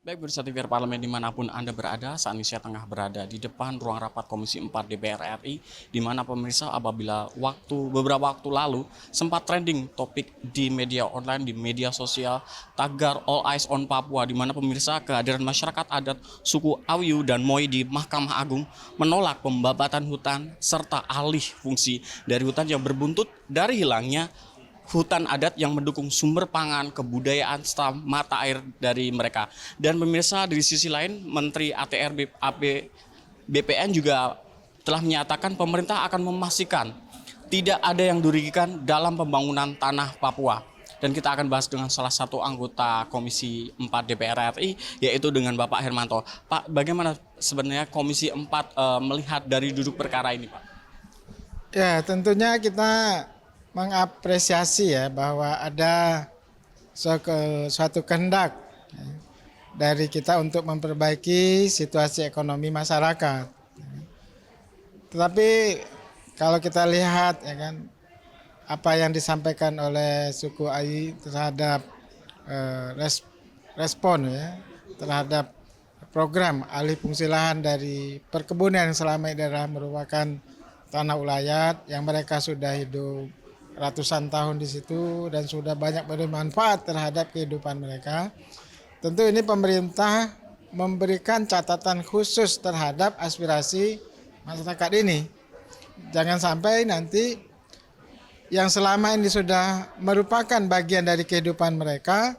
Baik pemirsa TVRI Parlemen dimanapun Anda berada, saat ini saya tengah berada di depan ruang rapat Komisi 4 DPR RI, di mana pemirsa apabila beberapa waktu lalu sempat trending topik di media online, di media sosial, tagar All Eyes on Papua, di mana pemirsa kehadiran masyarakat adat suku Awiu dan Moi di Mahkamah Agung menolak pembabatan hutan serta alih fungsi dari hutan yang berbuntut dari hilangnya hutan adat yang mendukung sumber pangan, kebudayaan, serta mata air dari mereka. Dan pemirsa di sisi lain, Menteri ATR BPN juga telah menyatakan pemerintah akan memastikan tidak ada yang dirugikan dalam pembangunan tanah Papua. Dan kita akan bahas dengan salah satu anggota Komisi 4 DPR RI, yaitu dengan Bapak Hermanto. Pak, bagaimana sebenarnya Komisi 4 melihat dari duduk perkara ini, Pak? Ya, tentunya kita mengapresiasi ya bahwa ada suatu kehendak ya, dari kita untuk memperbaiki situasi ekonomi masyarakat. Tetapi kalau kita lihat ya kan apa yang disampaikan oleh suku Ai terhadap respon ya terhadap program alih fungsi lahan dari perkebunan yang selama ini adalah merupakan tanah ulayat yang mereka sudah hidup ratusan tahun di situ dan sudah banyak bermanfaat terhadap kehidupan mereka. Tentu ini pemerintah memberikan catatan khusus terhadap aspirasi masyarakat ini. Jangan sampai nanti yang selama ini sudah merupakan bagian dari kehidupan mereka,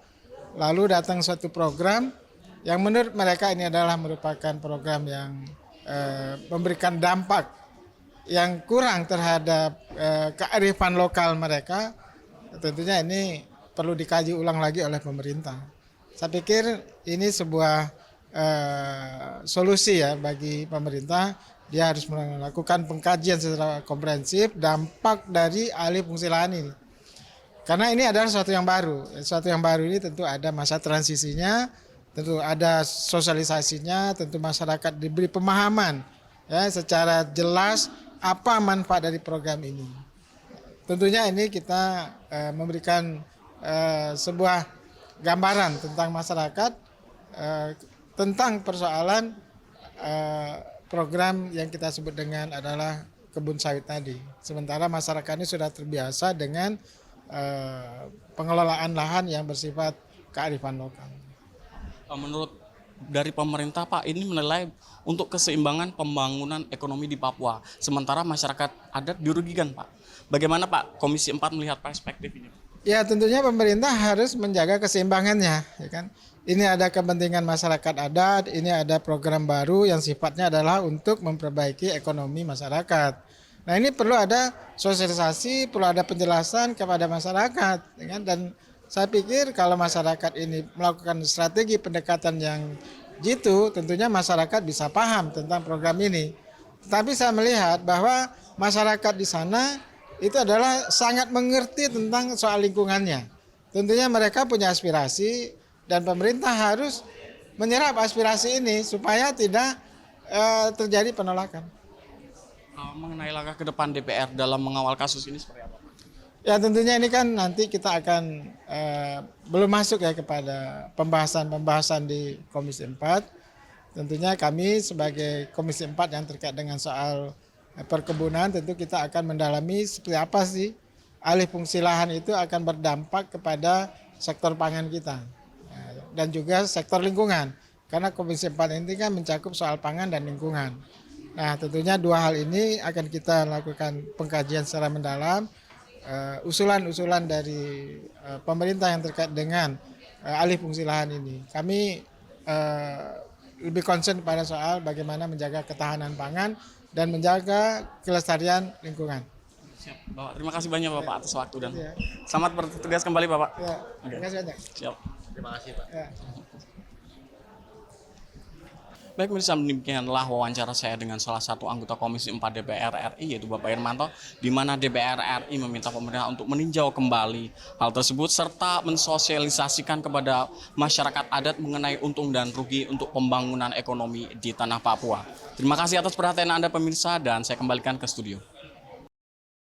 lalu datang suatu program yang menurut mereka ini adalah merupakan program yang memberikan dampak yang kurang terhadap kearifan lokal mereka. Tentunya ini perlu dikaji ulang lagi oleh pemerintah. Saya pikir ini sebuah solusi ya bagi pemerintah. Dia harus melakukan pengkajian secara komprehensif dampak dari alih fungsi lahan ini. Karena ini adalah sesuatu yang baru. Sesuatu yang baru ini tentu ada masa transisinya, tentu ada sosialisasinya, tentu masyarakat diberi pemahaman ya secara jelas apa manfaat dari program ini. Tentunya ini kita memberikan sebuah gambaran tentang masyarakat, tentang persoalan program yang kita sebut dengan adalah kebun sawit tadi. Sementara masyarakat ini sudah terbiasa dengan pengelolaan lahan yang bersifat kearifan lokal. Menurut dari pemerintah, Pak, ini menilai untuk keseimbangan pembangunan ekonomi di Papua, sementara masyarakat adat dirugikan, Pak. Bagaimana Pak Komisi 4 melihat perspektif ini? Ya, tentunya pemerintah harus menjaga keseimbangannya, ya kan. Ini ada kepentingan masyarakat adat, ini ada program baru yang sifatnya adalah untuk memperbaiki ekonomi masyarakat. Nah, ini perlu ada sosialisasi, perlu ada penjelasan kepada masyarakat, ya kan? Dan saya pikir kalau masyarakat ini melakukan strategi pendekatan yang jitu, tentunya masyarakat bisa paham tentang program ini. Tetapi saya melihat bahwa masyarakat di sana itu adalah sangat mengerti tentang soal lingkungannya. Tentunya mereka punya aspirasi dan pemerintah harus menyerap aspirasi ini supaya tidak terjadi penolakan. Mengenai langkah ke depan DPR dalam mengawal kasus ini seperti apa? Ya, tentunya ini kan nanti kita akan belum masuk ya kepada pembahasan di Komisi 4. Tentunya kami sebagai Komisi 4 yang terkait dengan soal perkebunan, tentu kita akan mendalami seperti apa sih alih fungsi lahan itu akan berdampak kepada sektor pangan kita dan juga sektor lingkungan. Karena Komisi 4 ini kan mencakup soal pangan dan lingkungan. Nah, tentunya dua hal ini akan kita lakukan pengkajian secara mendalam. Usulan-usulan dari pemerintah yang terkait dengan alih fungsi lahan ini. Kami lebih concern pada soal bagaimana menjaga ketahanan pangan dan menjaga kelestarian lingkungan. Siap, Bapak. Terima kasih banyak Bapak atas waktu dan selamat bertugas kembali Bapak. Ya, terima kasih banyak. Siap. Terima kasih Pak. Ya. Baik, pemirsa, demikianlah wawancara saya dengan salah satu anggota Komisi 4 DPR RI, yaitu Bapak Hermanto, di mana DPR RI meminta pemerintah untuk meninjau kembali hal tersebut serta mensosialisasikan kepada masyarakat adat mengenai untung dan rugi untuk pembangunan ekonomi di tanah Papua. Terima kasih atas perhatian Anda pemirsa dan saya kembalikan ke studio.